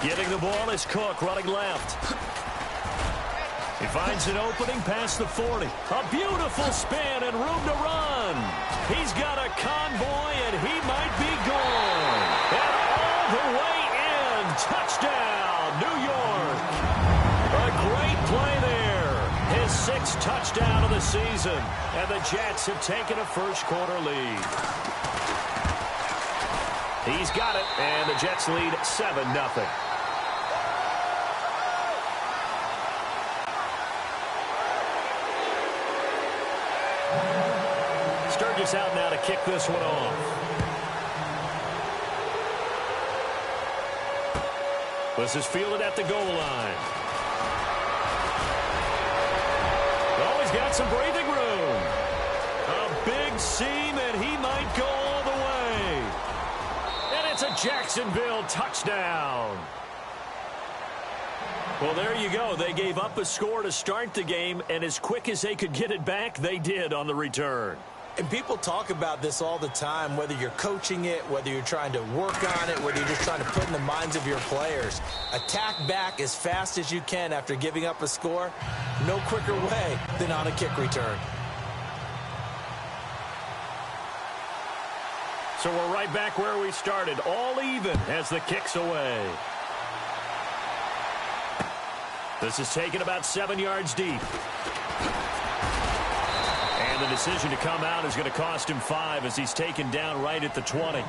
Getting the ball is Cook running left. He finds an opening past the 40. A beautiful spin and room to run. He's got a convoy, and he might be gone. And all the way in. Touchdown, New York. A great play there. His 6th touchdown of the season. And the Jets have taken a first-quarter lead. He's got it, and the Jets lead 7-0. Sturgis out now to kick this one off. This is fielded at the goal line. Oh, he's got some breathing room. A big seam, and he might go all the way. And it's a Jacksonville touchdown. Well, there you go. They gave up a score to start the game, and as quick as they could get it back, they did on the return. And people talk about this all the time, whether you're coaching it, whether you're trying to work on it, whether you're just trying to put in the minds of your players. Attack back as fast as you can after giving up a score. No quicker way than on a kick return. So we're right back where we started, all even as the kick's away. This is taken about 7 yards deep. The decision to come out is going to cost him 5 as he's taken down right at the 20.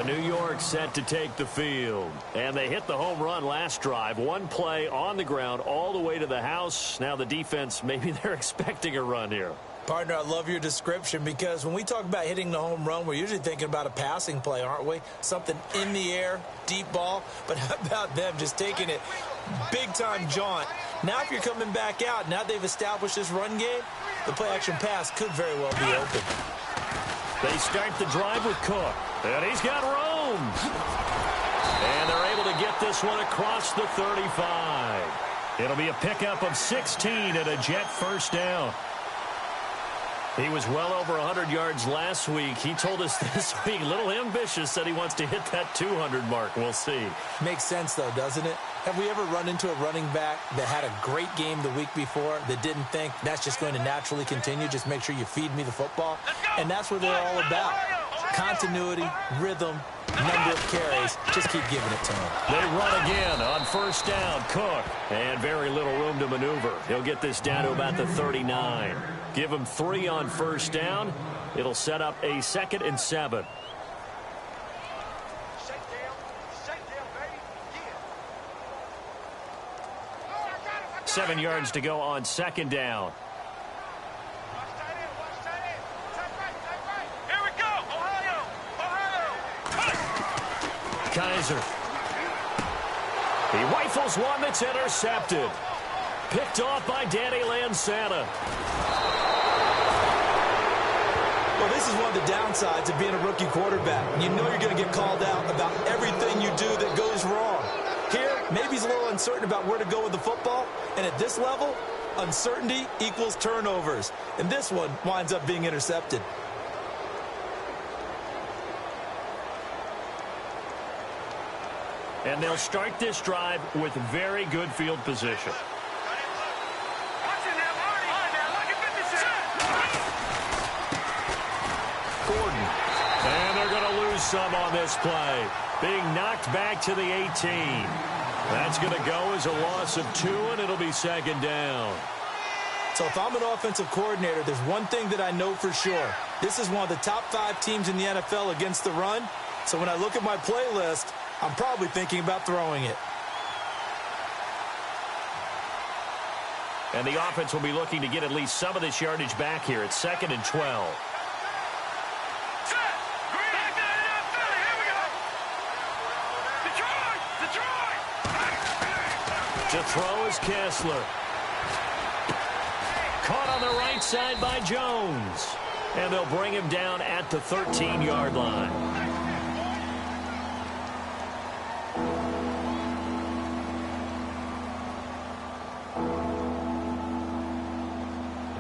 New York set to take the field. And they hit the home run last drive. One play on the ground all the way to the house. Now the defense, maybe they're expecting a run here. Partner, I love your description because when we talk about hitting the home run, we're usually thinking about a passing play, aren't we? Something in the air, deep ball. But how about them just taking it big-time jaunt? Now if you're coming back out, now they've established this run game, the play-action pass could very well be open. They start the drive with Cook. And he's got room. And they're able to get this one across the 35. It'll be a pickup of 16 and a Jet first down. He was well over 100 yards last week. He told us this week, a little ambitious, said he wants to hit that 200 mark. We'll see. Makes sense, though, doesn't it? Have we ever run into a running back that had a great game the week before that didn't think that's just going to naturally continue? Just make sure you feed me the football. And that's what they're all about. Continuity, rhythm, number of carries. Just keep giving it to them. They run again on first down. Cook. And very little room to maneuver. He'll get this down to about the 39. Give him 3 on first down. It'll set up a 2nd and 7. Seven yards to go on 2nd down. Here we go, Ohio! Kaiser. He rifles one that's intercepted. Picked off by Danny Lansana. Well, this is one of the downsides of being a rookie quarterback. You know you're going to get called out about everything you do that goes wrong. Here, maybe he's a little uncertain about where to go with the football. And at this level, uncertainty equals turnovers. And this one winds up being intercepted. And they'll start this drive with very good field position. Gordon. And they're going to lose some on this play. Being knocked back to the 18. That's going to go as a loss of 2, and it'll be 2nd down. So if I'm an offensive coordinator, there's one thing that I know for sure. This is one of the top 5 teams in the NFL against the run. So when I look at my playlist, I'm probably thinking about throwing it. And the offense will be looking to get at least some of this yardage back here at 2nd and 12. To throw is Kessler. Caught on the right side by Jones. And they'll bring him down at the 13-yard line.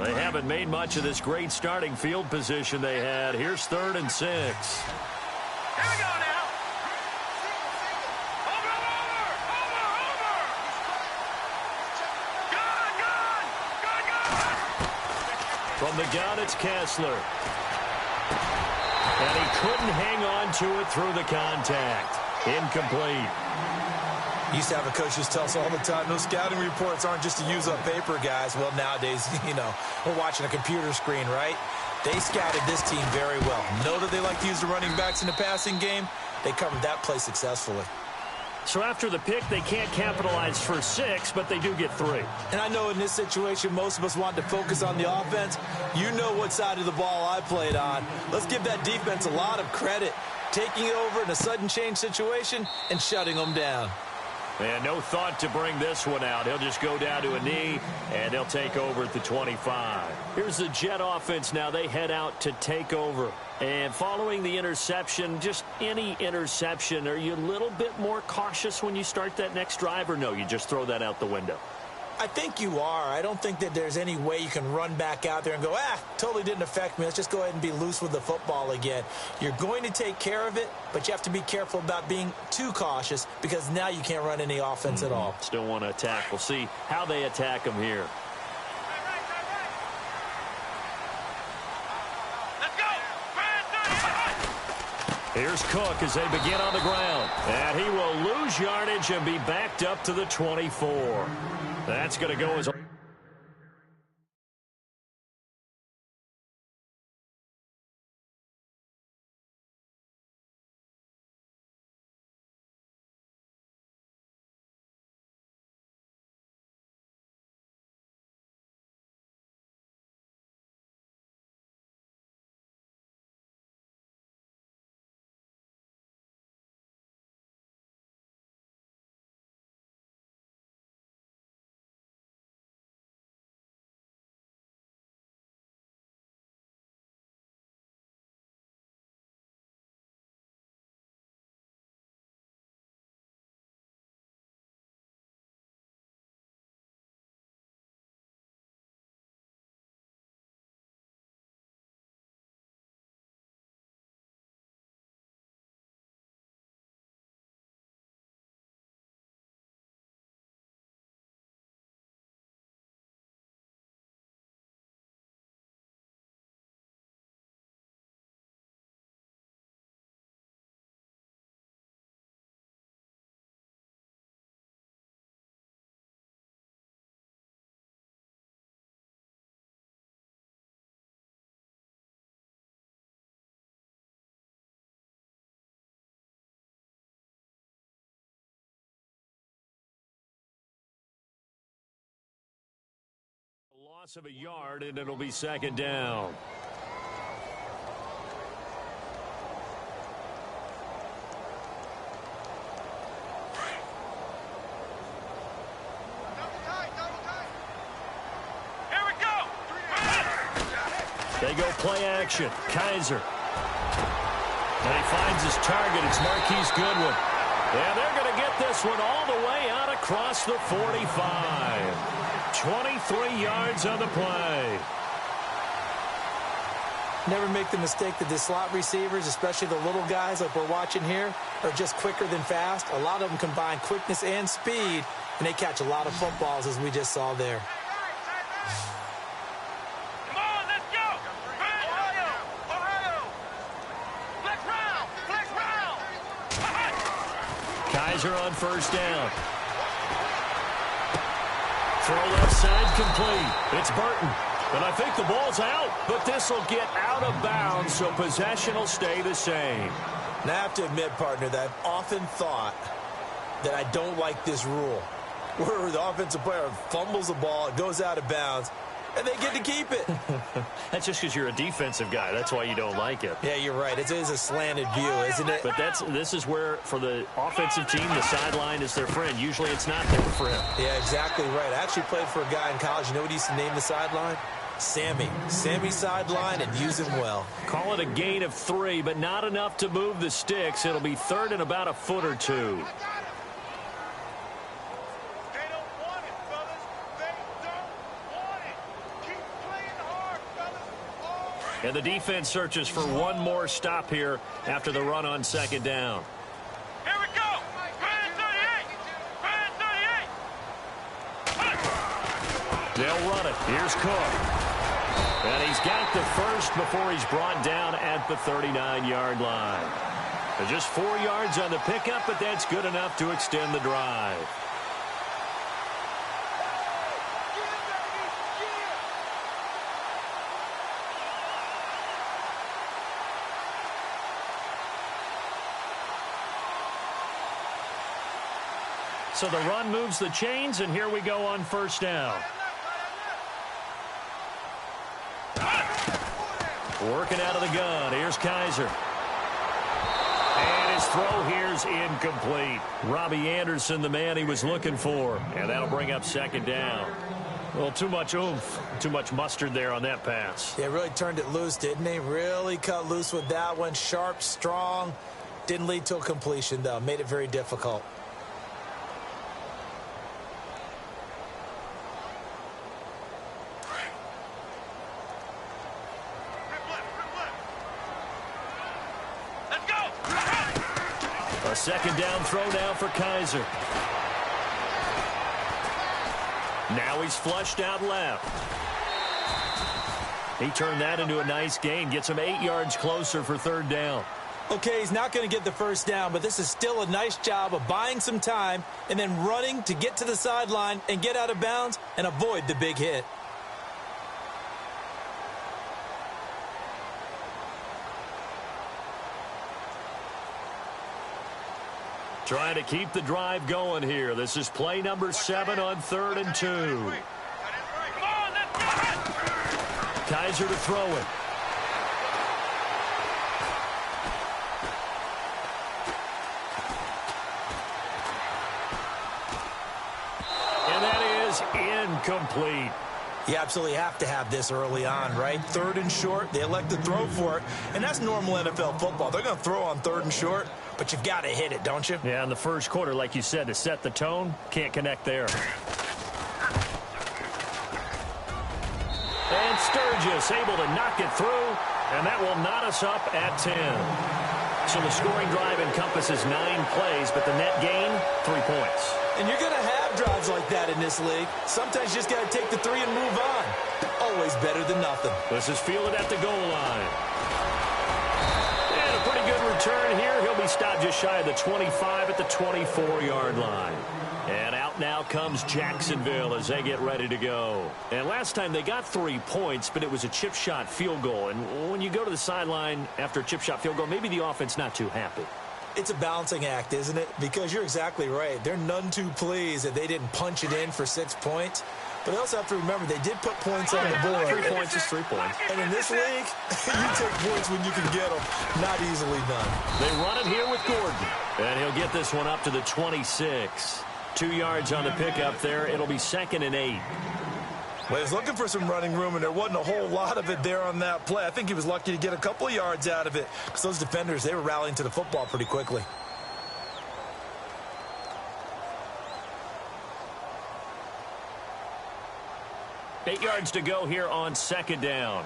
They haven't made much of this great starting field position they had. Here's 3rd and 6. Here we go now. Over. the gun, it's Kessler. And he couldn't hang on to it through the contact. Incomplete. Used to have a coach just tell us all the time, those scouting reports aren't just to use on paper, guys. Well, nowadays, we're watching a computer screen, right? They scouted this team very well. Know that they like to use the running backs in the passing game. They covered that play successfully. So after the pick, they can't capitalize for 6, but they do get 3. And I know in this situation, most of us want to focus on the offense. You know what side of the ball I played on. Let's give that defense a lot of credit, taking it over in a sudden change situation and shutting them down. And no thought to bring this one out. He'll just go down to a knee, and he'll take over at the 25. Here's the Jet offense now. They head out to take over. And following the interception, just any interception, are you a little bit more cautious when you start that next drive, or no, you just throw that out the window? I think you are. I don't think that there's any way you can run back out there and go, totally didn't affect me. Let's just go ahead and be loose with the football again. You're going to take care of it, but you have to be careful about being too cautious because now you can't run any offense at all. Still want to attack. We'll see how they attack him here. Here's Cook as they begin on the ground. And he will lose yardage and be backed up to the 24. That's going to go as... Loss of a yard, and it'll be second down. Here we go. They go play action. Kaiser. And he finds his target. It's Marquise Goodwin. And they're going to get this one all the way out across the 45. 23 yards on the play. Never make the mistake that the slot receivers, especially the little guys like we're watching here, are just quicker than fast. A lot of them combine quickness and speed, and they catch a lot of footballs, as we just saw there. Come on, let's go. Ohio. Flex round. Kaiser on first down. Throw left side complete. It's Burton. And I think the ball's out, but this will get out of bounds, so possession will stay the same. Now, I have to admit, partner, that I've often thought that I don't like this rule, where the offensive player fumbles the ball, it goes out of bounds, and they get to keep it. That's just because you're a defensive guy. That's why you don't like it. Yeah, you're right. It is a slanted view, isn't it? But this is where, for the offensive team, the sideline is their friend. Usually it's not there for him. Yeah, exactly right. I actually played for a guy in college. You know what he used to name the sideline? Sammy. Sammy sideline, and use him well. Call it a gain of 3, but not enough to move the sticks. It'll be third and about a foot or two. And the defense searches for one more stop here after the run on second down. Here we go. Brand 38. They'll run it. Here's Cook. And he's got the first before he's brought down at the 39-yard line. Just 4 yards on the pickup, but that's good enough to extend the drive. So the run moves the chains, and here we go on first down. Working out of the gun. Here's Kaiser. And his throw here's incomplete. Robbie Anderson, the man he was looking for. And that'll bring up second down. Well, too much oomph, too much mustard there on that pass. Yeah, really turned it loose, didn't he? Really cut loose with that one. Sharp, strong. Didn't lead to a completion, though. Made it very difficult. A second down throw now for Kaiser. Now he's flushed out left. He turned that into a nice gain. Gets him 8 yards closer for third down. Okay, he's not going to get the first down, but this is still a nice job of buying some time and then running to get to the sideline and get out of bounds and avoid the big hit. Trying to keep the drive going here. This is play number 7 on 3rd and 2. Kaiser to throw it. And that is incomplete. You absolutely have to have this early on, right? 3rd and short, they elect to throw for it, and that's normal NFL football. They're going to throw on 3rd and short, but you've got to hit it, don't you? Yeah, in the first quarter, like you said, to set the tone, can't connect there. And Sturgis able to knock it through, and that will knot us up at 10. So the scoring drive encompasses 9 plays, but the net gain, 3 points. And you're going to have drives like that in this league. Sometimes you just got to take the 3 and move on. Always better than nothing. This is fielded at the goal line. And a pretty good return here. He'll be stopped just shy of the 25 at the 24-yard line. And out now comes Jacksonville as they get ready to go. And last time they got 3 points, but it was a chip shot field goal. And when you go to the sideline after a chip shot field goal, maybe the offense not too happy. It's a balancing act, isn't it? Because you're exactly right. They're none too pleased that they didn't punch it in for 6 points. But they also have to remember they did put points on the board. 3 points is 3 points. And in this league, you take points when you can get them. Not easily done. They run it here with Gordon. And he'll get this one up to the 26. 2 yards on the pickup there. It'll be 2nd and 8. Well, he was looking for some running room, and there wasn't a whole lot of it there on that play. I think he was lucky to get a couple of yards out of it because those defenders, they were rallying to the football pretty quickly. Eight yards to go here on 2nd down.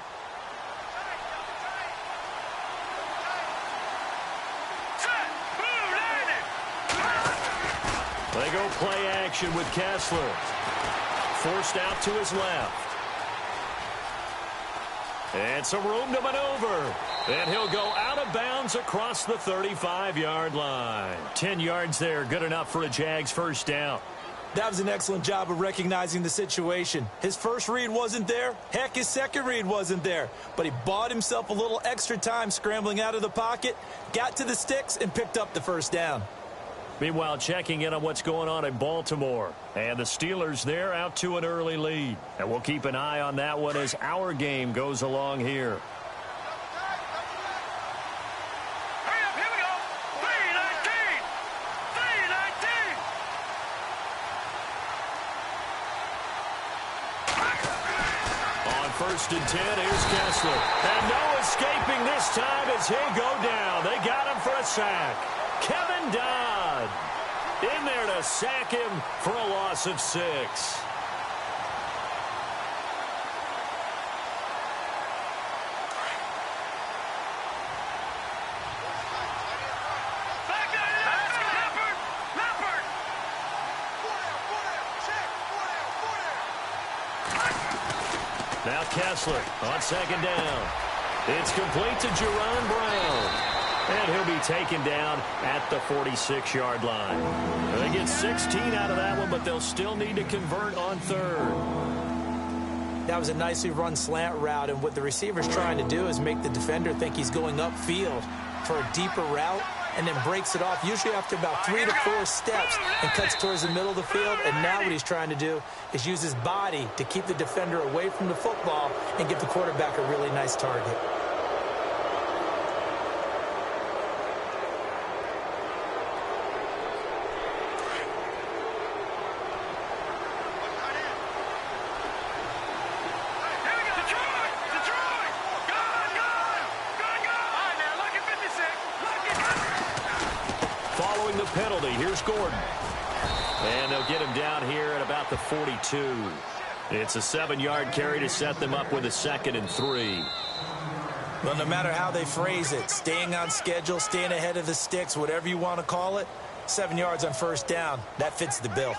They go play action with Kessler. Forced out to his left. And some room to maneuver. And he'll go out of bounds across the 35-yard line. 10 yards there, good enough for a Jags first down. That was an excellent job of recognizing the situation. His first read wasn't there. Heck, his second read wasn't there. But he bought himself a little extra time scrambling out of the pocket, got to the sticks, and picked up the first down. Meanwhile, checking in on what's going on in Baltimore. And the Steelers there out to an early lead. And we'll keep an eye on that one as our game goes along here. Hurry up, here we go. 3:19. 3:19. On 1st and 10, here's Kessler. And no escaping this time as he'll go down. They got him for a sack. Kevin Dodd in there to sack him for a loss of 6. Now Kessler on second down. It's complete to Jerron Brown. And he'll be taken down at the 46-yard line. They get 16 out of that one, but they'll still need to convert on third. That was a nicely run slant route, and what the receiver's trying to do is make the defender think he's going upfield for a deeper route, and then breaks it off, usually after about 3 to 4 steps, and cuts towards the middle of the field. And now what he's trying to do is use his body to keep the defender away from the football and give the quarterback a really nice target. Penalty. Here's Gordon. And they'll get him down here at about the 42. It's a 7-yard carry to set them up with a 2nd and 3. Well, no matter how they phrase it, staying on schedule, staying ahead of the sticks, whatever you want to call it, 7 yards on first down, that fits the bill.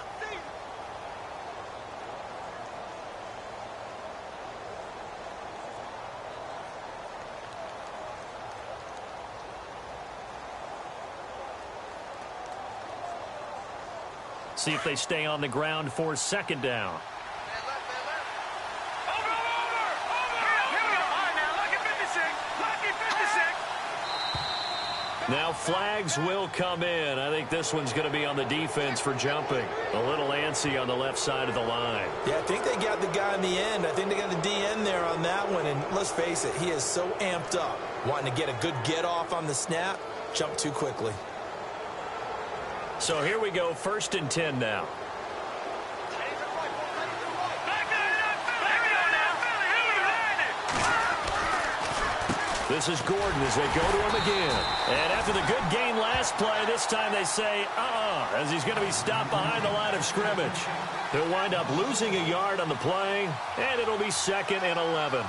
See if they stay on the ground for 2nd down. Now flags will come in. I think this one's going to be on the defense for jumping. A little antsy on the left side of the line. Yeah, I think they got the guy in the end. I think they got the DN there on that one. And let's face it, he is so amped up, wanting to get a good get off on the snap, jump too quickly. So here we go, 1st and 10 now. This is Gordon as they go to him again. And after the good gain last play, this time they say, as he's going to be stopped behind the line of scrimmage. He'll wind up losing a yard on the play, and it'll be 2nd and 11.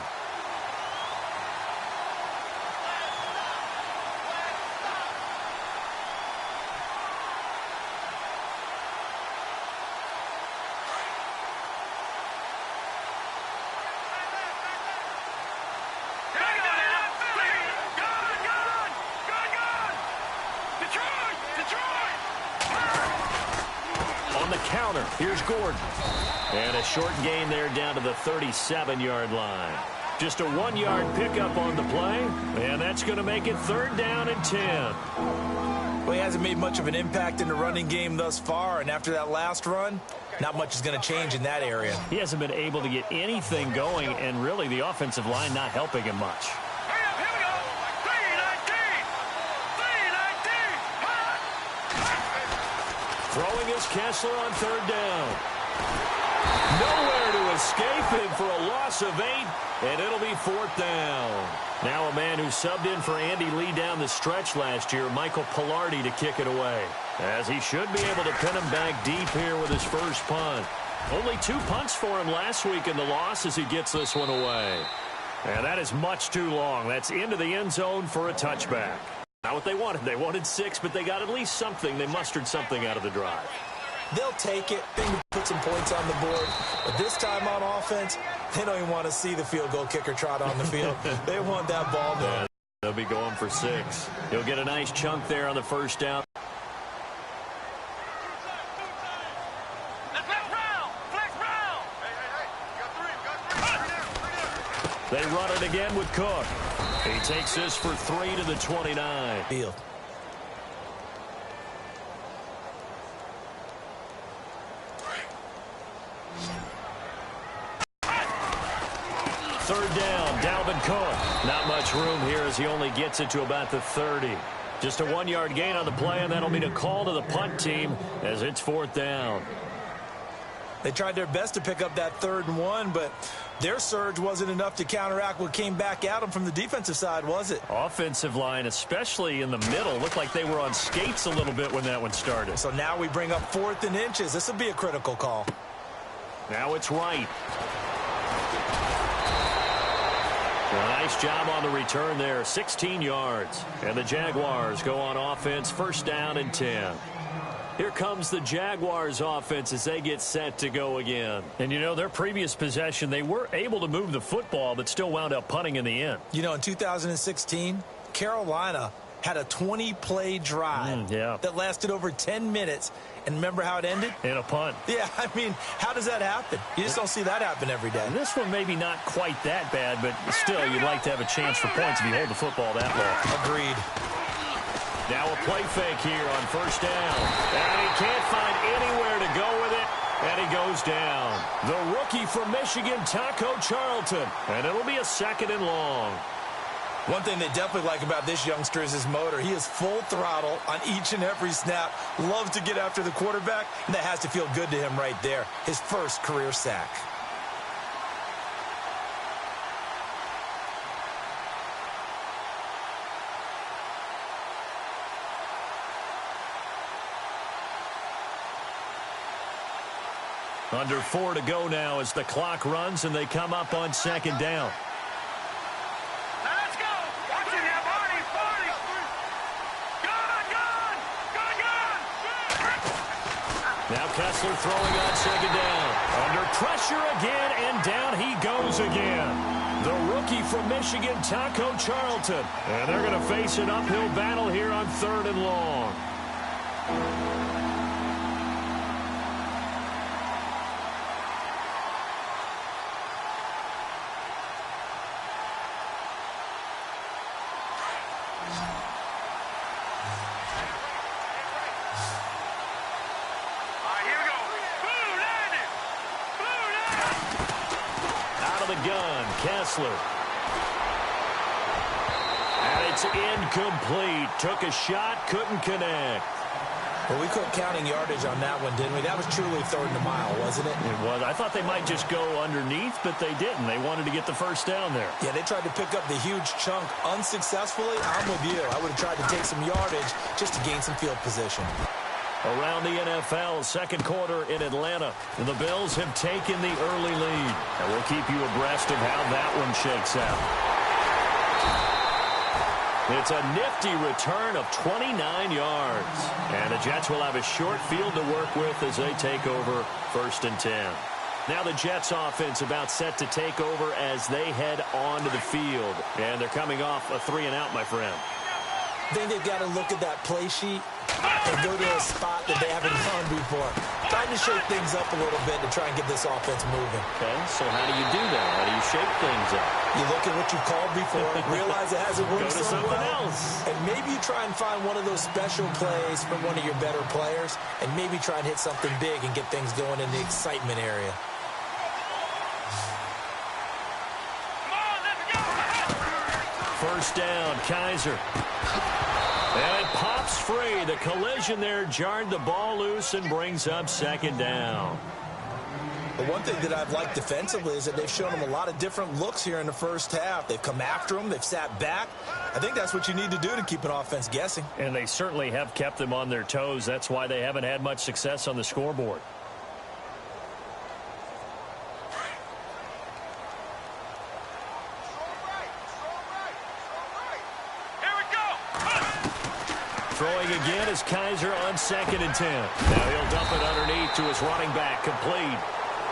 Here's Gordon. And a short gain there down to the 37-yard line. Just a 1-yard pickup on the play, and that's going to make it 3rd down and 10. Well, he hasn't made much of an impact in the running game thus far, and after that last run, not much is going to change in that area. He hasn't been able to get anything going, and really the offensive line not helping him much. Throwing is Kessler on 3rd down. Nowhere to escape him for a loss of 8, and it'll be 4th down. Now a man who subbed in for Andy Lee down the stretch last year, Michael Pilardi, to kick it away. As he should be able to pin him back deep here with his first punt. Only 2 punts for him last week in the loss as he gets this one away. And that is much too long. That's into the end zone for a touchback. Not what they wanted. They wanted 6, but they got at least something. They mustered something out of the drive. They'll take it. They can put some points on the board. But this time on offense, they don't even want to see the field goal kicker trot on the field. They want that ball there. Yeah, they'll be going for 6. He'll get a nice chunk there on the first down. They run it again with Cook. He takes this for 3 to the 29. Field. Third down, Dalvin Cook. Not much room here as he only gets it to about the 30. Just a 1-yard gain on the play, and that'll mean a call to the punt team as it's 4th down. They tried their best to pick up that 3rd and 1, but their surge wasn't enough to counteract what came back at them from the defensive side, was it? Offensive line, especially in the middle, looked like they were on skates a little bit when that one started. So now we bring up 4th and inches. This will be a critical call. Now it's right. A nice job on the return there, 16 yards. And the Jaguars go on offense, 1st down and 10. Here comes the Jaguars offense as they get set to go again. And, you know, their previous possession, they were able to move the football but still wound up punting in the end. You know, in 2016, Carolina had a 20-play drive that lasted over 10 minutes. And remember how it ended? In a punt. Yeah, I mean, how does that happen? You just don't see that happen every day. And this one maybe not quite that bad, but still you'd like to have a chance for points if you hold the football that long. Agreed. Now a play fake here on first down. And he can't find anywhere to go with it. And he goes down. The rookie from Michigan, Taco Charlton. And it'll be a 2nd and long. One thing they definitely like about this youngster is his motor. He is full throttle on each and every snap. Loves to get after the quarterback, and that has to feel good to him right there. His first career sack. Under 4 to go now as the clock runs and they come up on 2nd down. Now Kessler throwing on 2nd down. Under pressure again, and down he goes again. The rookie from Michigan, Taco Charlton. And they're going to face an uphill battle here on 3rd and long. Kessler. And it's incomplete. Took a shot, couldn't connect. Well, we quit counting yardage on that one, didn't we? That was truly 3rd and a mile, wasn't it? It was. I thought they might just go underneath, but they didn't. They wanted to get the first down there. Yeah, they tried to pick up the huge chunk unsuccessfully. I'm with you. I would have tried to take some yardage just to gain some field position. Around the NFL, 2nd quarter in Atlanta. The Bills have taken the early lead. And we'll keep you abreast of how that one shakes out. It's a nifty return of 29 yards. And the Jets will have a short field to work with as they take over 1st and 10. Now the Jets offense about set to take over as they head onto the field. And they're coming off a 3-and-out, my friend. I think they've got to look at that play sheet and go to a spot that they haven't gone before. Trying to shake things up a little bit to try and get this offense moving. Okay, so how do you do that? How do you shake things up? You look at what you've called before, realize it hasn't worked Go to so something well, else. and maybe you try and find one of those special plays from one of your better players, and maybe try and hit something big and get things going in the excitement area. First down, Kaiser. And it pops free. The collision there jarred the ball loose and brings up 2nd down. The one thing that I've liked defensively is that they've shown them a lot of different looks here in the first half. They've come after them. They've sat back. I think that's what you need to do to keep an offense guessing. And they certainly have kept them on their toes. That's why they haven't had much success on the scoreboard. Throwing again is Kaiser on 2nd and 10. Now he'll dump it underneath to his running back, complete.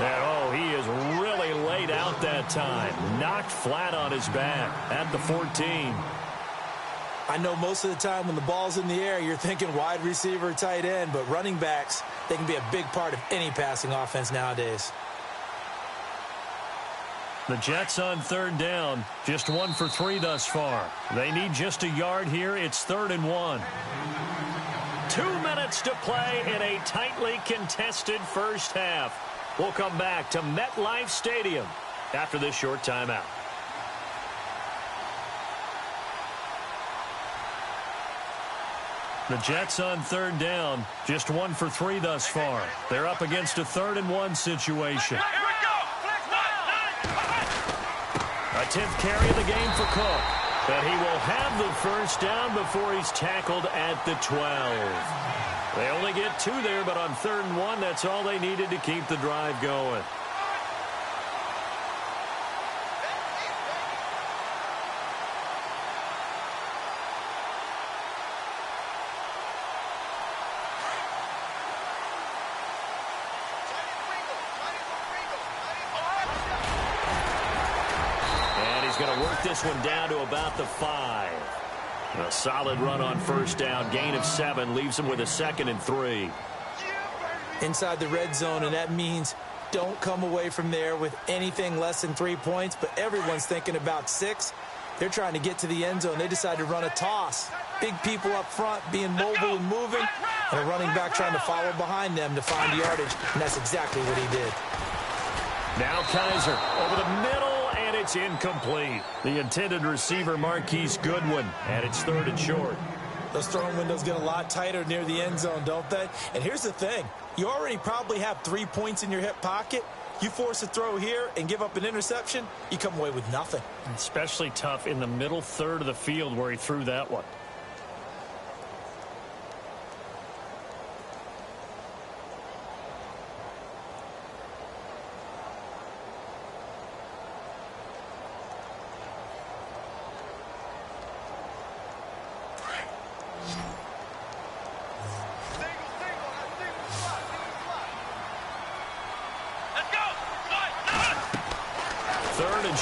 And, he is really laid out that time. Knocked flat on his back at the 14. I know most of the time when the ball's in the air, you're thinking wide receiver, tight end, but running backs, they can be a big part of any passing offense nowadays. The Jets on 3rd down, just 1 for 3 thus far. They need just a yard here. It's 3rd and 1. 2 minutes to play in a tightly contested first half. We'll come back to MetLife Stadium after this short timeout. The Jets on 3rd down, just 1 for 3 thus far. They're up against a 3rd and 1 situation. A 10th carry of the game for Cook. But he will have the first down before he's tackled at the 12. They only get 2 there, but on 3rd and 1, that's all they needed to keep the drive going. work this one down to about the 5. A solid run on first down. Gain of 7 leaves them with a 2nd and 3. Inside the red zone, and that means don't come away from there with anything less than 3 points, but everyone's thinking about 6. They're trying to get to the end zone. They decide to run a toss. Big people up front being mobile and moving, and a running back trying to follow behind them to find yardage, and that's exactly what he did. Now Kaiser over the middle, and it's incomplete. The intended receiver, Marquise Goodwin, and it's 3rd and short. Those throwing windows get a lot tighter near the end zone, don't they? And here's the thing. You already probably have 3 points in your hip pocket. You force a throw here and give up an interception, you come away with nothing. Especially tough in the middle third of the field where he threw that one.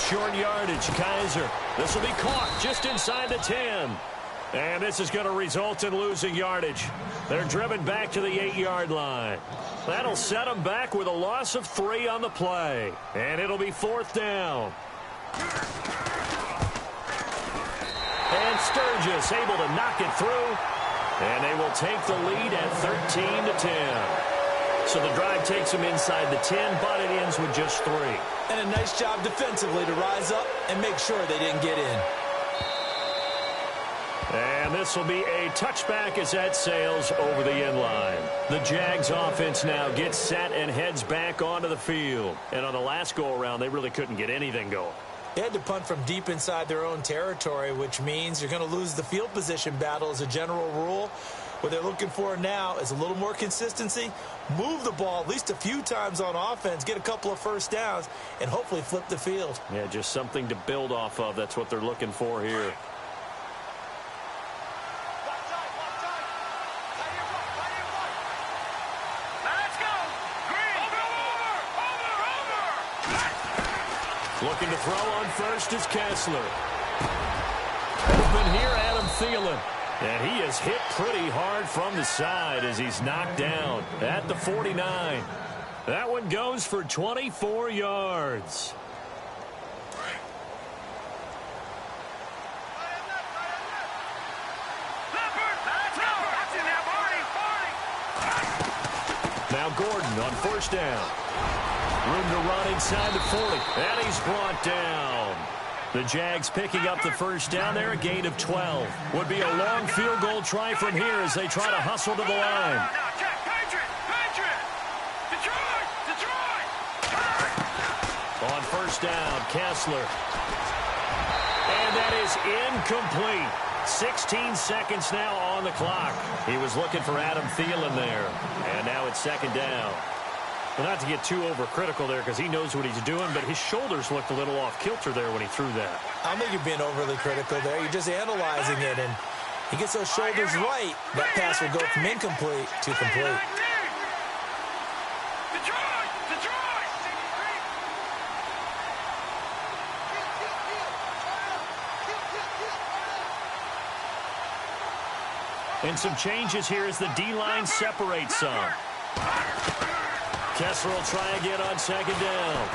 Short yardage, Kaiser. This will be caught just inside the 10. And this is going to result in losing yardage. They're driven back to the 8-yard line. That'll set them back with a loss of 3 on the play. And it'll be 4th down. And Sturgis able to knock it through. And they will take the lead at 13-10. So the drive takes them inside the 10, but it ends with just 3. And a nice job defensively to rise up and make sure they didn't get in. And this will be a touchback as that sails over the end line. The Jags offense now gets set and heads back onto the field. And on the last go-around, they really couldn't get anything going. They had to punt from deep inside their own territory, which means you're going to lose the field position battle as a general rule. What they're looking for now is a little more consistency, move the ball at least a few times on offense, get a couple of first downs, and hopefully flip the field. Yeah, just something to build off of. That's what they're looking for here. Let's go. Green. Over. Looking to throw on first is Kessler. Open here, Adam Thielen. And he is hit pretty hard from the side as he's knocked down at the 49. That one goes for 24 yards. Now Gordon on first down. Room to run inside the 40. And he's brought down. The Jags picking up the first down there, a gain of 12. Would be a long field goal try from here as they try to hustle to the line. On first down, Kessler. And that is incomplete. 16 seconds now on the clock. He was looking for Adam Thielen there. And now it's 2nd down. Well, not to get too overcritical there because he knows what he's doing, but his shoulders looked a little off kilter there when he threw that. I don't think you're being overly critical there. You're just analyzing it, and he gets those shoulders right. That pass will go from incomplete to complete. And some changes here as the D-line separates some. Kessler will try again on 2nd down.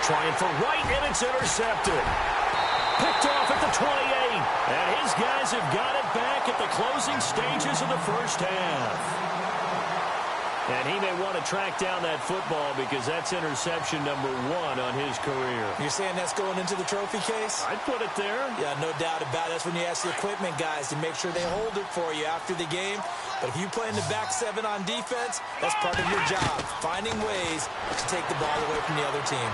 Trying for right, and it's intercepted. Picked off at the 28. And his guys have got it back at the closing stages of the first half. And he may want to track down that football because that's interception number 1 on his career. You're saying that's going into the trophy case? I'd put it there. Yeah, no doubt about it. That's when you ask the equipment guys to make sure they hold it for you after the game. But if you play in the back 7 on defense, that's part of your job, finding ways to take the ball away from the other team.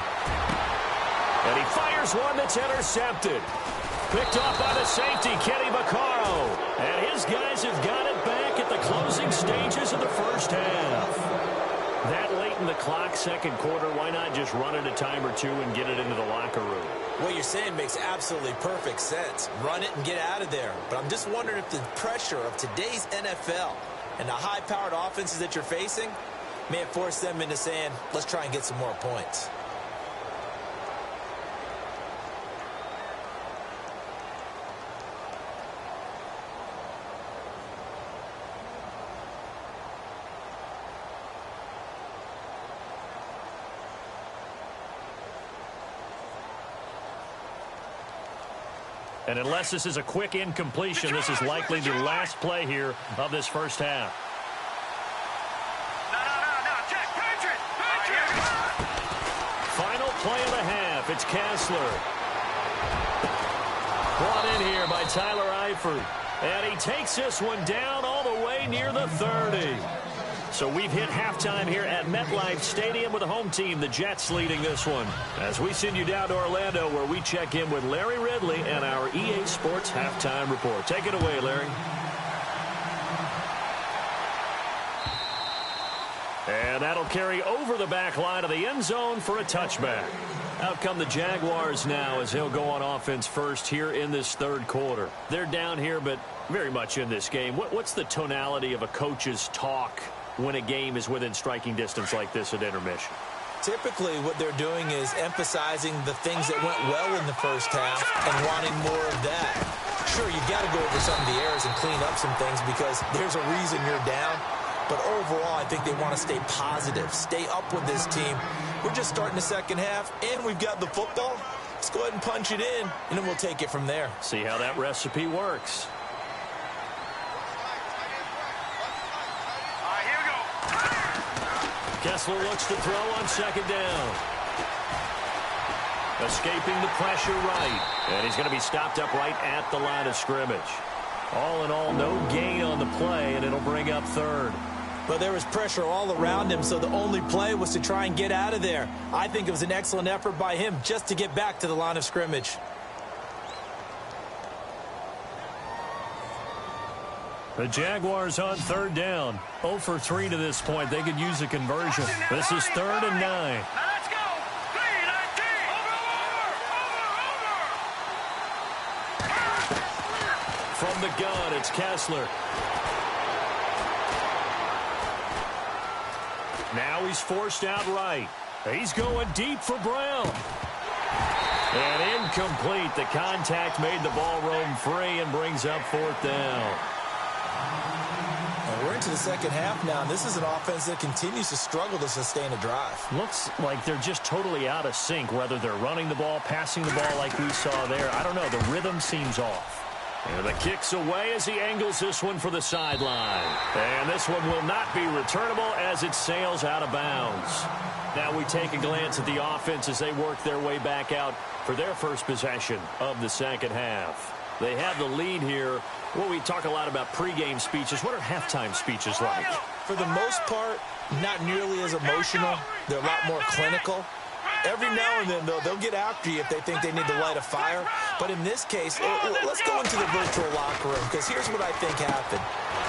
And he fires one that's intercepted. Picked off by the safety, Kenny Vaccaro. And his guys have got it back at the closing stages of the first half. That late in the clock, second quarter, why not just run it a time or two and get it into the locker room? What you're saying makes absolutely perfect sense. Run it and get out of there. But I'm just wondering if the pressure of today's NFL and the high-powered offenses that you're facing may have forced them into saying, let's try and get some more points. And unless this is a quick incompletion, this is likely the last play here of this first half. No, check, Patrick! Final play of the half. It's Kessler. Brought in here by Tyler Eifert. And he takes this one down all the way near the 30. So we've hit halftime here at MetLife Stadium with the home team, the Jets, leading this one. As we send you down to Orlando, where we check in with Larry Ridley and our EA Sports Halftime Report. Take it away, Larry. And that'll carry over the back line of the end zone for a touchback. Out come the Jaguars now as he'll go on offense first here in this third quarter. They're down here, but very much in this game. What's the tonality of a coach's talk when a game is within striking distance like this at intermission? Typically, what they're doing is emphasizing the things that went well in the first half and wanting more of that. Sure, you got to go over some of the errors and clean up some things because there's a reason you're down. But overall, I think they want to stay positive, stay up with this team. We're just starting the second half, and we've got the football. Let's go ahead and punch it in, and then we'll take it from there. See how that recipe works. Here we go. Kessler looks to throw on second down. Escaping the pressure right. And he's going to be stopped up right at the line of scrimmage. All in all, no gain on the play, and it'll bring up third. But there was pressure all around him, so the only play was to try and get out of there. I think it was an excellent effort by him just to get back to the line of scrimmage. The Jaguars on third down. 0 for 3 to this point. They could use a conversion. This is 3rd and 9. Now let's go. 3-19. Over. From the gun, it's Kessler. Now he's forced out right. He's going deep for Brown. And incomplete. The contact made the ball roam free and brings up 4th down. And we're into the second half now, and this is an offense that continues to struggle to sustain a drive. Looks like they're just totally out of sync, whether they're running the ball, passing the ball like we saw there. I don't know. The rhythm seems off. And the kick's away as he angles this one for the sideline. And this one will not be returnable as it sails out of bounds. Now we take a glance at the offense as they work their way back out for their first possession of the second half. They have the lead here. Well, we talk a lot about pregame speeches. What are halftime speeches like? For the most part, not nearly as emotional. They're a lot more clinical. Every now and then, though, they'll get after you if they think they need to light a fire. But in this case, let's go into the virtual locker room, because here's what I think happened.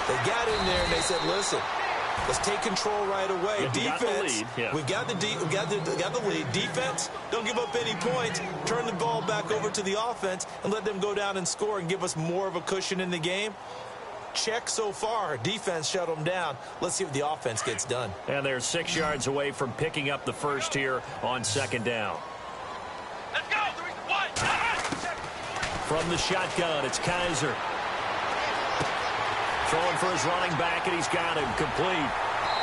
They got in there and they said, listen, let's take control right away. Defense, we've got the lead. Defense, don't give up any points. Turn the ball back over to the offense and let them go down and score and give us more of a cushion in the game. Check so far. Defense shut them down. Let's see what the offense gets done. And they're 6 yards away from picking up the first here on second down. Let's go. 3-1. From the shotgun, it's Kaiser. Throwing for his running back, and he's got him complete.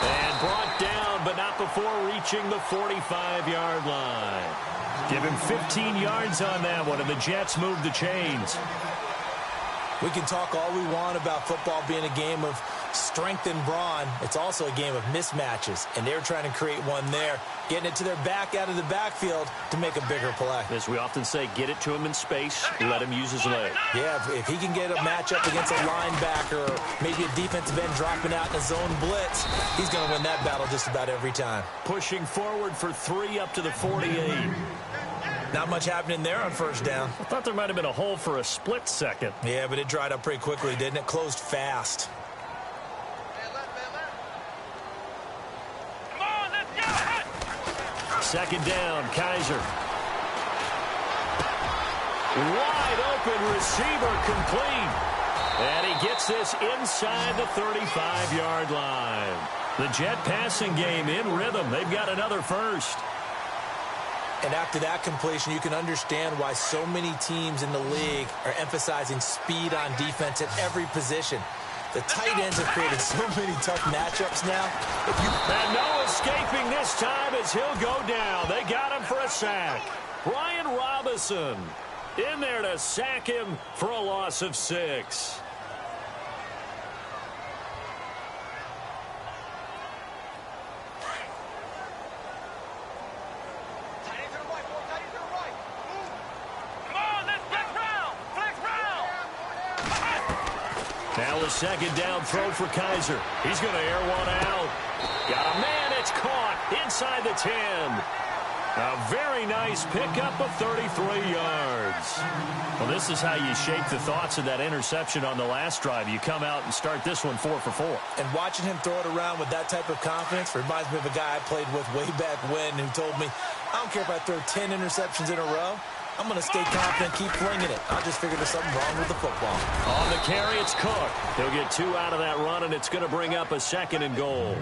And brought down, but not before reaching the 45-yard line. Give him 15 yards on that one, and the Jets move the chains. We can talk all we want about football being a game of strength and brawn. It's also a game of mismatches, and they're trying to create one there, getting it to their back out of the backfield to make a bigger play. As we often say, get it to him in space, let him use his leg. Yeah, if he can get a matchup against a linebacker or maybe a defensive end dropping out in a zone blitz, he's going to win that battle just about every time. Pushing forward for 3 up to the 48. Not much happening there on first down. I thought there might have been a hole for a split second. Yeah, but it dried up pretty quickly, didn't it? Closed fast. Come on, let's go. Second down, Kaiser. Wide open receiver complete. And he gets this inside the 35-yard line. The Jet passing game in rhythm. They've got another first. And after that completion, you can understand why so many teams in the league are emphasizing speed on defense at every position. The tight ends have created so many tough matchups now. And no escaping this time as he'll go down. They got him for a sack. Brian Robinson. in there to sack him for a loss of 6. Now a second down throw for Kaiser. He's going to air one out. Got a man. It's caught inside the 10. A very nice pickup of 33 yards. Well, this is how you shake the thoughts of that interception on the last drive. You come out and start this one 4 for 4. And watching him throw it around with that type of confidence reminds me of a guy I played with way back when who told me, I don't care if I throw 10 interceptions in a row. I'm going to stay confident, keep flinging it. I just figured there's something wrong with the football. On the carry, it's Cook. He'll get 2 out of that run, and it's going to bring up a 2nd and goal.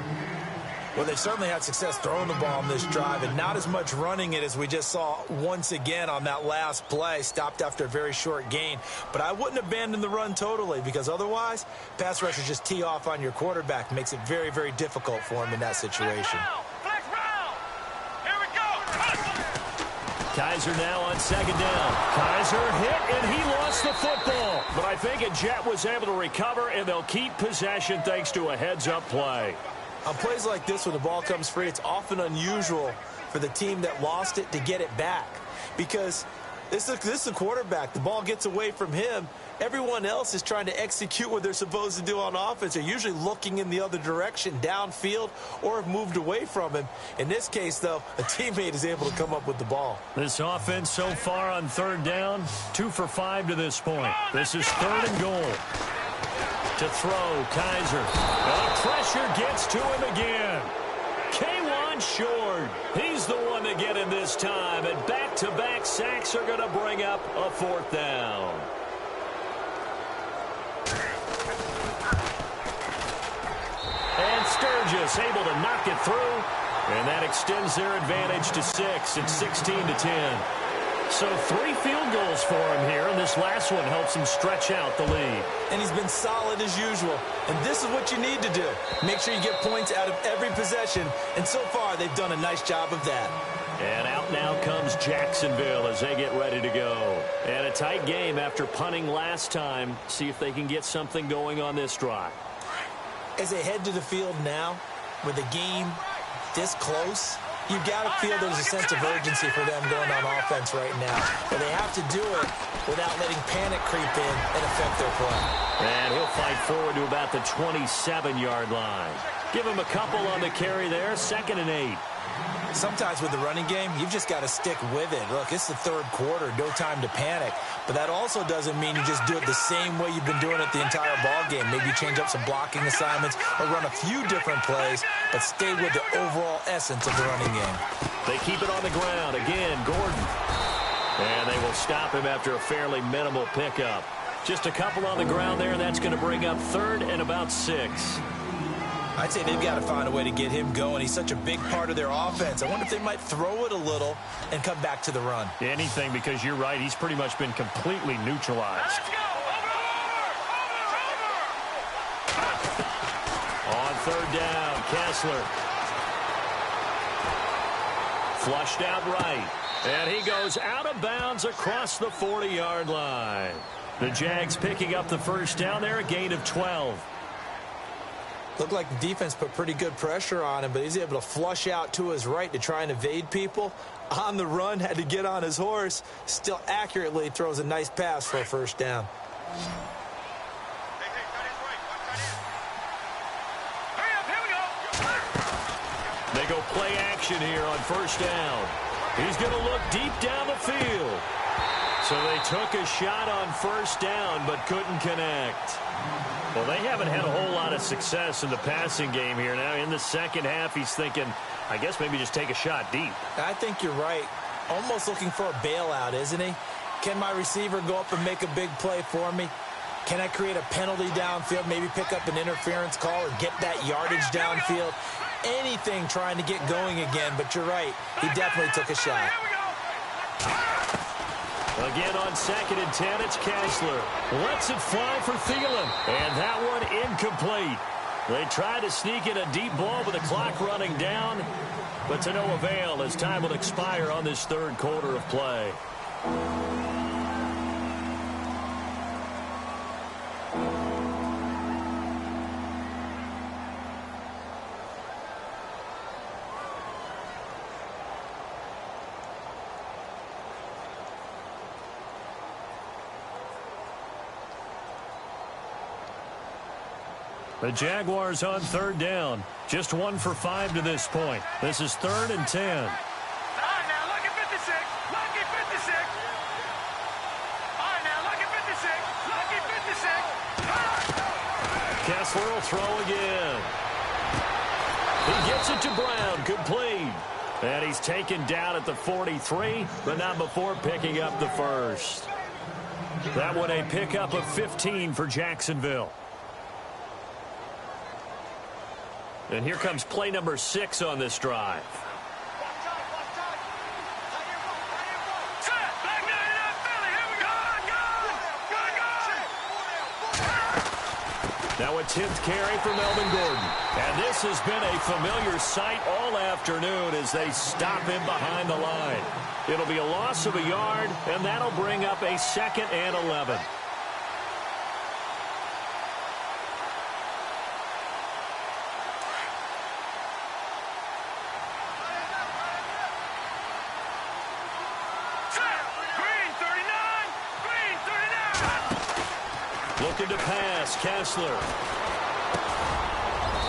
Well, they certainly had success throwing the ball on this drive, and not as much running it as we just saw once again on that last play. Stopped after a very short gain. But I wouldn't abandon the run totally, because otherwise, pass rushers just tee off on your quarterback. Makes it very, very difficult for him in that situation. Kaiser now on 2nd down. Kaiser hit, and he lost the football. But I think a Jet was able to recover, and they'll keep possession thanks to a heads-up play. On plays like this, when the ball comes free, it's often unusual for the team that lost it to get it back. Because this is the quarterback. The ball gets away from him. Everyone else is trying to execute what they're supposed to do on offense. They're usually looking in the other direction, downfield, or have moved away from him. In this case, though, a teammate is able to come up with the ball. This offense so far on 3rd down, 2 for 5 to this point. This is 3rd and goal. To throw, Kaiser. The pressure gets to him again. K1 short. He's the one to get him this time, and back-to-back sacks are going to bring up a 4th down. And Sturgis able to knock it through, and that extends their advantage to 6. It's 16-10. So 3 field goals for him here, and this last one helps him stretch out the lead. And he's been solid as usual. And this is what you need to do. Make sure you get points out of every possession. And so far, they've done a nice job of that. And out now comes Jacksonville as they get ready to go. And a tight game after punting last time. See if they can get something going on this drive. As they head to the field now, with the game this close, you've got to feel there's a sense of urgency for them going on offense right now. But they have to do it without letting panic creep in and affect their play. And he'll fight forward to about the 27-yard line. Give him a couple on the carry there, 2nd and 8. Sometimes with the running game, you've just got to stick with it. Look, it's the 3rd quarter, no time to panic. But that also doesn't mean you just do it the same way you've been doing it the entire ball game. Maybe you change up some blocking assignments or run a few different plays, but stay with the overall essence of the running game. They keep it on the ground. Again, Gordon. And they will stop him after a fairly minimal pickup. Just a couple on the ground there, and that's going to bring up 3rd and about 6. I'd say they've got to find a way to get him going. He's such a big part of their offense. I wonder if they might throw it a little and come back to the run. Anything, because you're right. He's pretty much been completely neutralized. On 3rd down, Kessler. Flushed out right. And he goes out of bounds across the 40-yard line. The Jags picking up the 1st down there, a gain of 12. Looked like the defense put pretty good pressure on him, but he's able to flush out to his right to try and evade people. On the run, had to get on his horse. Still accurately throws a nice pass for a 1st down. They go play action here on 1st down. He's going to look deep down the field. So they took a shot on 1st down, but couldn't connect. Well, they haven't had a whole lot of success in the passing game here. Now, in the 2nd half, he's thinking, I guess maybe just take a shot deep. I think you're right. Almost looking for a bailout, isn't he? Can my receiver go up and make a big play for me? Can I create a penalty downfield, maybe pick up an interference call or get that yardage downfield? Anything trying to get going again, but you're right. He definitely took a shot. Again on 2nd and 10, it's Kessler. Lets it fly for Thielen. And that one incomplete. They try to sneak in a deep ball with the clock running down, but to no avail as time will expire on this 3rd quarter of play. The Jaguars on third down. Just 1 for 5 to this point. This is 3rd and 10. All right, now, look at 56. Lucky 56. All right, now, look at 56. Lucky 56. Kessler will throw again. He gets it to Brown. Complete. And he's taken down at the 43, but not before picking up the first. That one a pickup of 15 for Jacksonville. And here comes play number 6 on this drive. Now a 10th carry for Melvin Gordon. And this has been a familiar sight all afternoon as they stop him behind the line. It'll be a loss of a yard, and that'll bring up a 2nd and 11. Looking to pass, Kessler.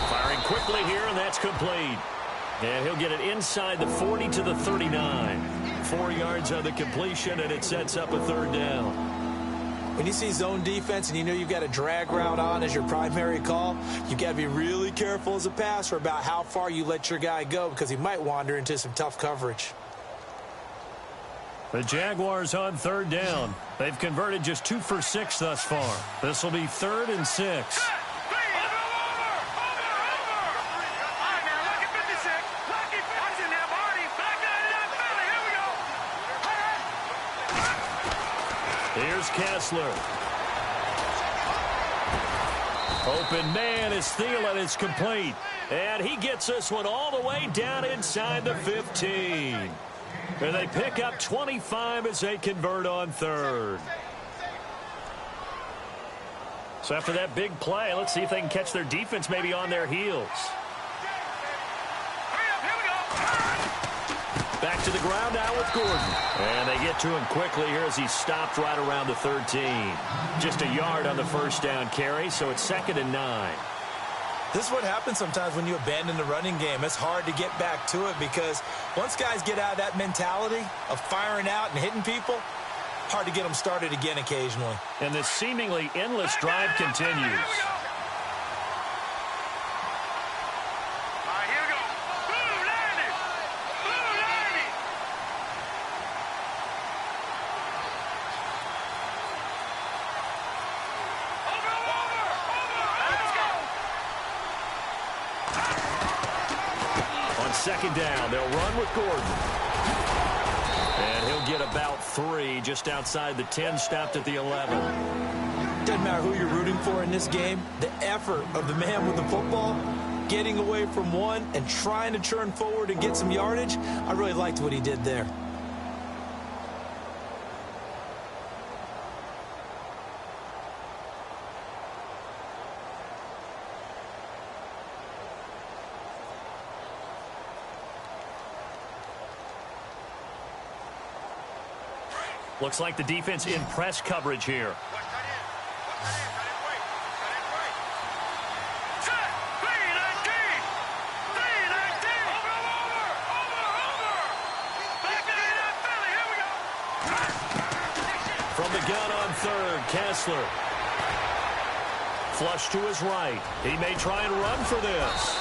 Firing quickly here, and that's complete. And he'll get it inside the 40 to the 39. 4 yards on the completion, and it sets up a 3rd down. When you see zone defense and you know you've got a drag route on as your primary call, you've got to be really careful as a passer about how far you let your guy go because he might wander into some tough coverage. The Jaguars on 3rd down. They've converted just 2 for 6 thus far. This will be 3rd and 6. Here's Kessler. Open man is Thielen. It's complete. And he gets this one all the way down inside the 15. And they pick up 25 as they convert on 3rd. So after that big play, let's see if they can catch their defense maybe on their heels. Back to the ground now with Gordon. And they get to him quickly here as he stopped right around the 13. Just a yard on the first down carry, so it's 2nd and 9. This is what happens sometimes when you abandon the running game. It's hard to get back to it because once guys get out of that mentality of firing out and hitting people, hard to get them started again occasionally. And this seemingly endless drive continues. Second down, they'll run with Gordon. And he'll get about 3 just outside the 10, stopped at the 11. Doesn't matter who you're rooting for in this game. The effort of the man with the football, getting away from one and trying to turn forward and get some yardage, I really liked what he did there. Looks like the defense in press coverage here. From the gun on 3rd, Kessler. Flush to his right. He may try and run for this.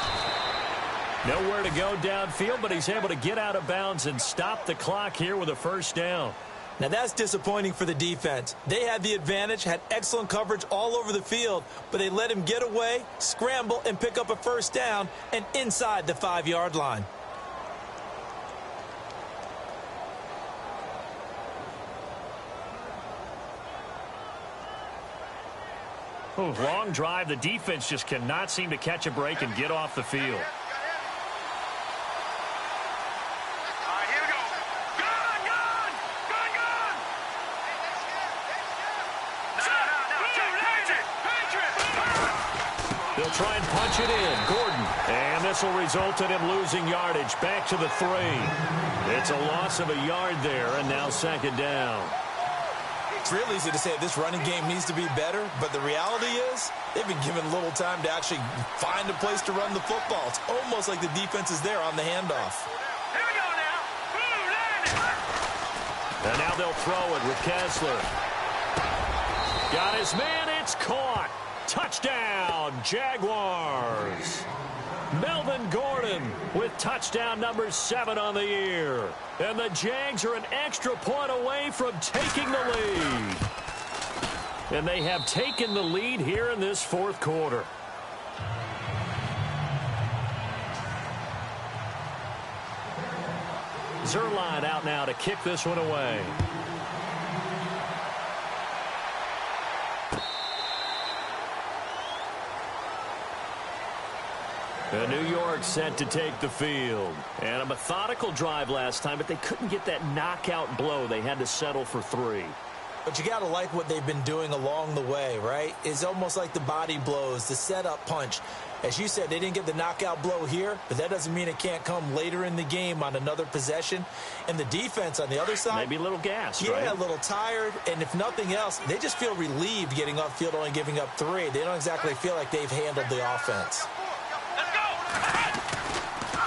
Nowhere to go downfield, but he's able to get out of bounds and stop the clock here with a 1st down. Now, that's disappointing for the defense. They had the advantage, had excellent coverage all over the field, but they let him get away, scramble, and pick up a 1st down and inside the 5-yard line. Ooh, long drive. The defense just cannot seem to catch a break and get off the field. They'll try and punch it in. Gordon. And this will result in him losing yardage. Back to the 3. It's a loss of a yard there, and now 2nd down. It's real easy to say this running game needs to be better, but the reality is they've been given little time to actually find a place to run the football. It's almost like the defense is there on the handoff. Here we go now. And now they'll throw it with Kessler. Got his man. It's caught. Touchdown, Jaguars. Melvin Gordon with touchdown number 7 on the year. And the Jags are an extra point away from taking the lead. And they have taken the lead here in this fourth quarter. Zerline out now to kick this one away. And New York set to take the field. And a methodical drive last time, but they couldn't get that knockout blow. They had to settle for 3. But you got to like what they've been doing along the way, right? It's almost like the body blows, the setup punch. As you said, they didn't get the knockout blow here, but that doesn't mean it can't come later in the game on another possession. And the defense on the other side, maybe a little gassed, right? Yeah, a little tired. And if nothing else, they just feel relieved getting upfield, only giving up 3. They don't exactly feel like they've handled the offense.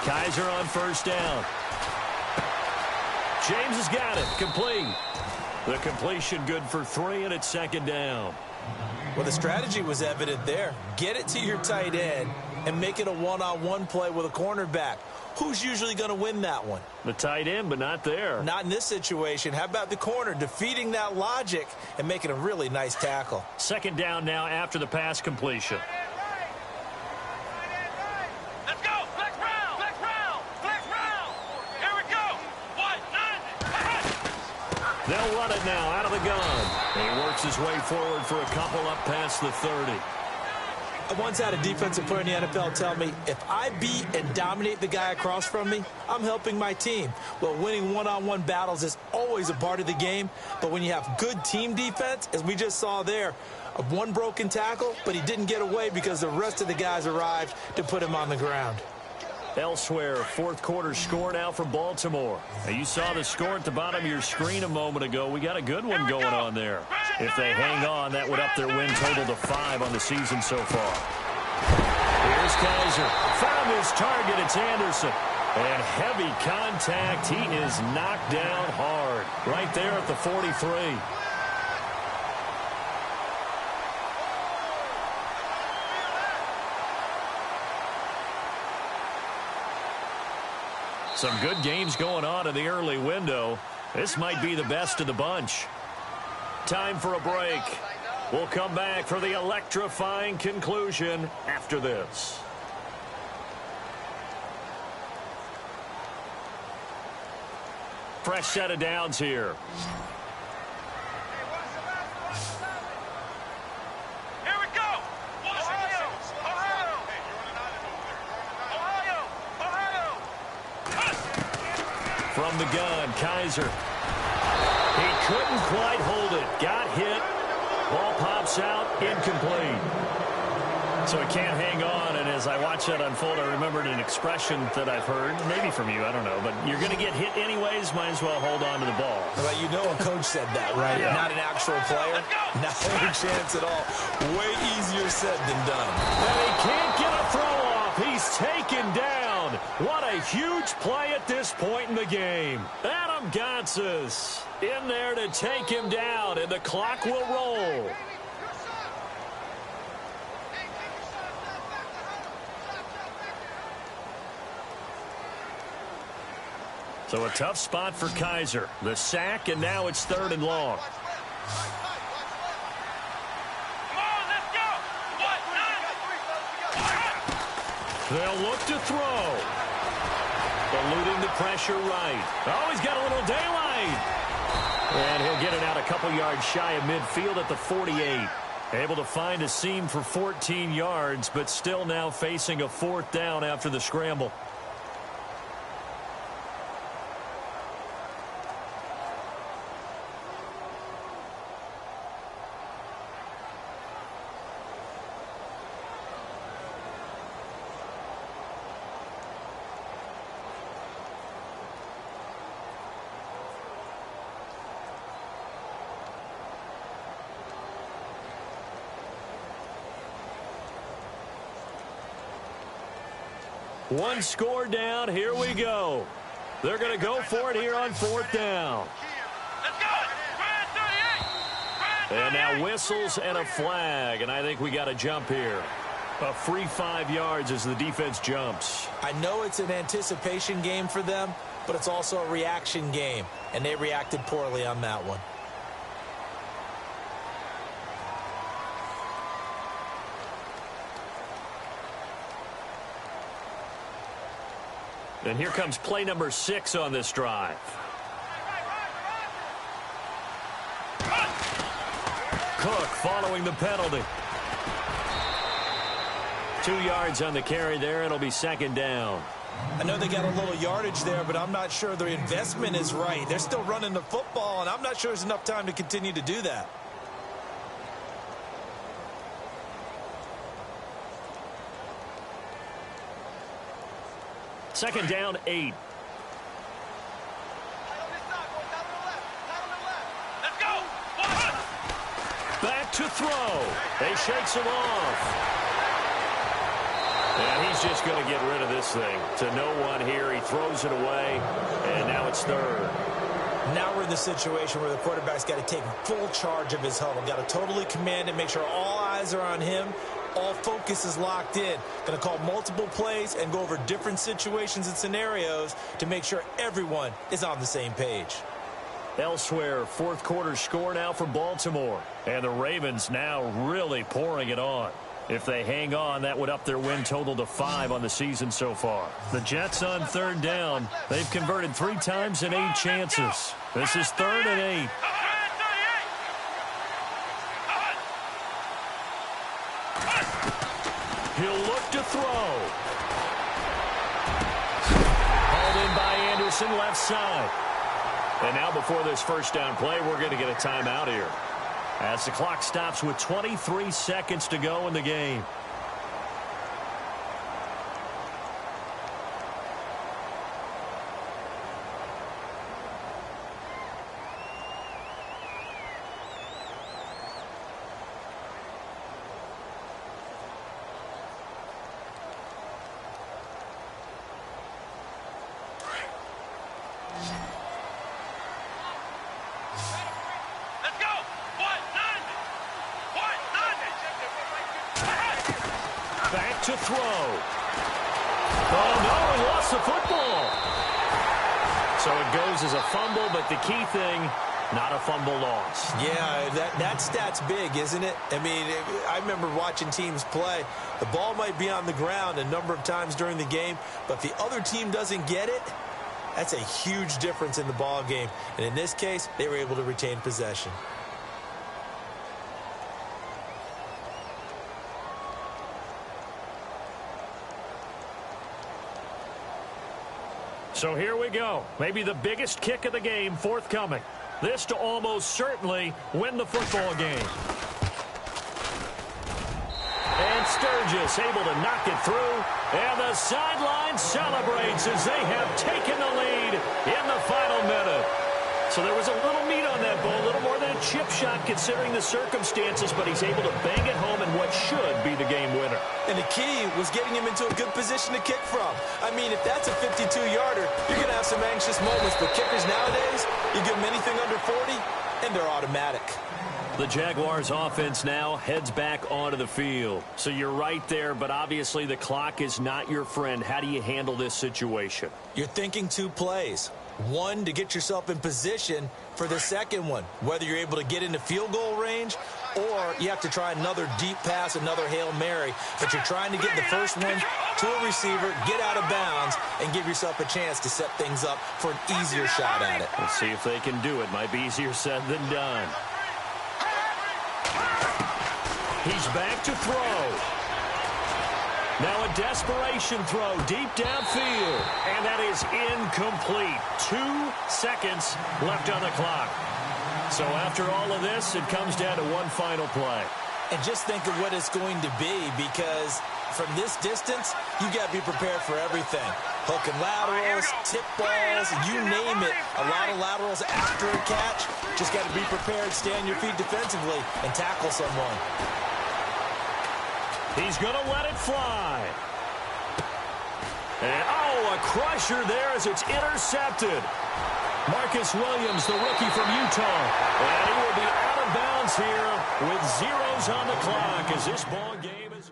Kaiser on first down. James has got it. Complete. The completion good for 3, and it's second down. Well, the strategy was evident there. Get it to your tight end and make it a one-on-one play with a cornerback. Who's usually going to win that one? The tight end, but not there. Not in this situation. How about the corner defeating that logic and making a really nice tackle? Second down now after the pass completion. Let's go. Flex round. Flex round. Flex round. Here we go. 1, 9. They'll run it now out of the gun. And he works his way forward for a couple up past the 30. I once had a defensive player in the NFL tell me, if I beat and dominate the guy across from me, I'm helping my team. Well, winning one-on-one battles is always a part of the game, but when you have good team defense, as we just saw there, one broken tackle, but he didn't get away because the rest of the guys arrived to put him on the ground. Elsewhere, fourth quarter score now for Baltimore. Now, you saw the score at the bottom of your screen a moment ago. We got a good one going on there. If they hang on, that would up their win total to 5 on the season so far. Here's Kaiser. Found his target. It's Anderson. And heavy contact. He is knocked down hard. Right there at the 43. Some good games going on in the early window. This might be the best of the bunch. Time for a break. We'll come back for the electrifying conclusion after this. Fresh set of downs here. Here we go. Ohio. From the gun, Kaiser. He couldn't quite hold it. Got hit. Ball pops out. Incomplete. So he can't hang on, and as I watch that unfold, I remembered an expression that I've heard, maybe from you, I don't know, but you're going to get hit anyways, might as well hold on to the ball. But you know a coach said that, right? Yeah. Not an actual player. Not a chance at all. Way easier said than done. And he can't get a throw off. He's taken down. What a huge play at this point in the game. Adam Gotsis in there to take him down, and the clock will roll. So a tough spot for Kaiser. The sack, and now it's 3rd and long. Come on, let's go. 1, 9. They'll look to throw. Eluding the pressure right. Oh, he's got a little daylight. And he'll get it out a couple yards shy of midfield at the 48. Able to find a seam for 14 yards, but still now facing a 4th down after the scramble. One score down. Here we go. They're going to go for it here on 4th down. Let's go. And now whistles and a flag, and I think we got a jump here. A free 5 yards as the defense jumps. I know it's an anticipation game for them, but it's also a reaction game, and they reacted poorly on that one. And here comes play number 6 on this drive. Cook following the penalty. 2 yards on the carry there. It'll be 2nd down. I know they got a little yardage there, but I'm not sure their investment is right. They're still running the football, and I'm not sure there's enough time to continue to do that. Second down, 8. Let's go. Back to throw. He shakes him off. And he's just going to get rid of this thing. To no one here. He throws it away, and now it's 3rd. Now we're in the situation where the quarterback's got to take full charge of his huddle. Got to totally command it, make sure all eyes are on him. All focus is locked in. Going to call multiple plays and go over different situations and scenarios to make sure everyone is on the same page. Elsewhere, 4th quarter score now for Baltimore. And the Ravens now really pouring it on. If they hang on, that would up their win total to 5 on the season so far. The Jets on 3rd down. They've converted 3 times in 8 chances. This is 3rd and 8. He'll look to throw. Hauled in by Anderson, left side. And now before this 1st down play, we're going to get a timeout here, as the clock stops with 23 seconds to go in the game. To throw. Oh, no, he lost the football. So it goes as a fumble, but the key thing, not a fumble loss. Yeah, that stat's big, isn't it? I mean, I remember watching teams play. The ball might be on the ground a number of times during the game, but if the other team doesn't get it, that's a huge difference in the ball game. And in this case, they were able to retain possession. So here we go. Maybe the biggest kick of the game forthcoming. This to almost certainly win the football game. And Sturgis able to knock it through. And the sideline celebrates as they have taken the lead in the final minute. So there was a little meat on that ball, a little more than a chip shot considering the circumstances, but he's able to bang it home in what should be the game winner. And the key was getting him into a good position to kick from. I mean, if that's a 52-yarder, you're going to have some anxious moments, but kickers nowadays, you give them anything under 40, and they're automatic. The Jaguars offense now heads back onto the field. So you're right there, but obviously the clock is not your friend. How do you handle this situation? You're thinking 2 plays. One, to get yourself in position for the second one, whether you're able to get into field goal range or you have to try another deep pass, another Hail Mary. But you're trying to get the first one to a receiver, get out of bounds, and give yourself a chance to set things up for an easier shot at it. Let's see if they can do it. Might be easier said than done. He's back to throw. Now a desperation throw deep downfield. And that is incomplete. 2 seconds left on the clock. So after all of this, it comes down to one final play. And just think of what it's going to be, because from this distance, you got to be prepared for everything. Hook and laterals, tip balls, you name it. A lot of laterals after a catch. Just got to be prepared, stay on your feet defensively, and tackle someone. He's going to let it fly. And, oh, a crusher there as it's intercepted. Marcus Williams, the rookie from Utah. And he will be out of bounds here with zeros on the clock as this ball game is...